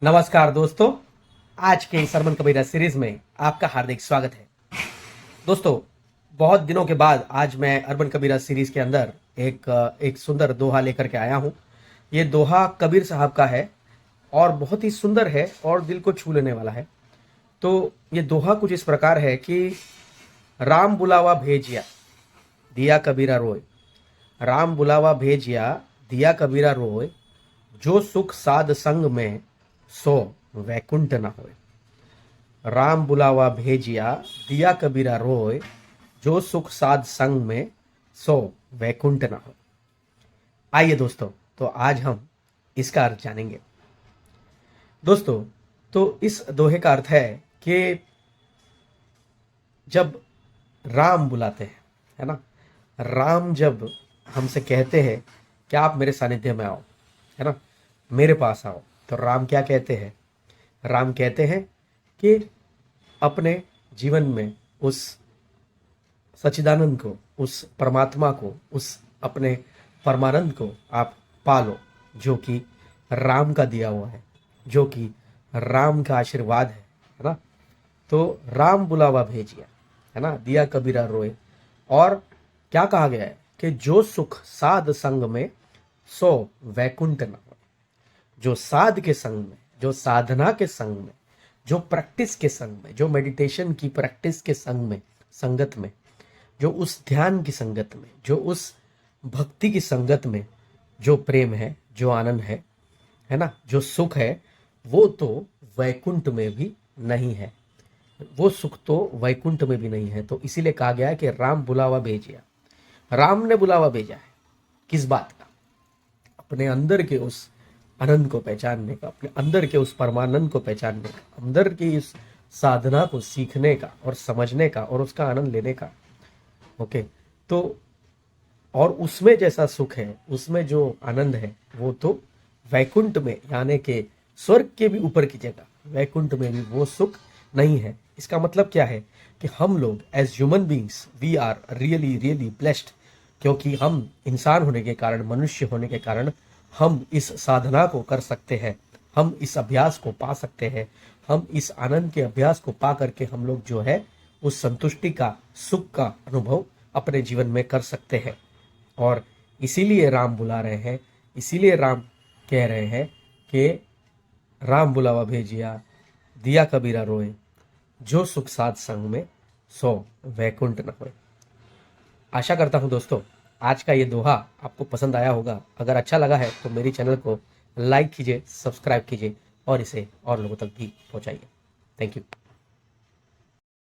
नमस्कार दोस्तों, आज के इस अरबन कबीरा सीरीज में आपका हार्दिक स्वागत है। दोस्तों, बहुत दिनों के बाद आज मैं अरबन कबीरा सीरीज के अंदर एक सुंदर दोहा लेकर के आया हूँ। ये दोहा कबीर साहब का है और बहुत ही सुंदर है और दिल को छू लेने वाला है। तो ये दोहा कुछ इस प्रकार है कि राम बुलावा भेजिया दिया कबीरा रोय, राम बुलावा भेजिया दिया कबीरा रोय, जो सुख साध संग में सो वैकुंठ न होए। राम बुलावा भेजिया दिया कबीरा रोय, जो सुख साध संग में सो वैकुंठ न होए। आइए दोस्तों, तो आज हम इसका अर्थ जानेंगे। दोस्तों, तो इस दोहे का अर्थ है कि जब राम बुलाते हैं, है ना, राम जब हमसे कहते हैं कि आप मेरे सानिध्य में आओ, है ना, मेरे पास आओ, तो राम क्या कहते हैं? राम कहते हैं कि अपने जीवन में उस सच्चिदानंद को, उस परमात्मा को, उस अपने परमानंद को आप पालो, जो कि राम का दिया हुआ है, जो कि राम का आशीर्वाद है ना। तो राम बुलावा भेजिया, है ना, दिया कबीरा रोए। और क्या कहा गया है कि जो सुख साध संग में सो वैकुंठ न हो। जो साध के संग में, जो साधना के संग में, जो प्रैक्टिस के संग में, जो मेडिटेशन की प्रैक्टिस के संग में, संगत में, जो उस ध्यान की संगत में, जो उस भक्ति की संगत में जो प्रेम है, जो आनंद है ना, जो सुख है, वो तो वैकुंठ में भी नहीं है। वो सुख तो वैकुंठ में भी नहीं है। तो इसीलिए कहा गया है कि राम बुलावा भेजिया। राम ने बुलावा भेजा है, किस बात का? अपने अंदर के उस आनंद को पहचानने का, अपने अंदर के उस परमानंद को पहचानने का, अंदर की इस साधना को सीखने का और समझने का और उसका आनंद लेने का। ओके, तो और उसमें जैसा सुख है, उसमें जो आनंद है, वो तो वैकुंठ में, यानी कि स्वर्ग के भी ऊपर की जगह वैकुंठ में भी वो सुख नहीं है। इसका मतलब क्या है कि हम लोग as human beings we are really really blessed, क्योंकि हम इंसान होने के कारण, मनुष्य होने के कारण हम इस साधना को कर सकते हैं, हम इस अभ्यास को पा सकते हैं, हम इस आनंद के अभ्यास को पा करके हम लोग जो है उस संतुष्टि का, सुख का अनुभव अपने जीवन में कर सकते हैं। और इसीलिए राम बुला रहे हैं, इसीलिए राम कह रहे हैं कि राम बुलावा भेजिया दिया कबीरा रोए, जो सुख साध संग में सो वैकुंठ न होए। आशा करता हूं दोस्तों, आज का ये दोहा आपको पसंद आया होगा। अगर अच्छा लगा है तो मेरी चैनल को लाइक कीजिए, सब्सक्राइब कीजिए और इसे और लोगों तक भी पहुंचाइए। Thank you.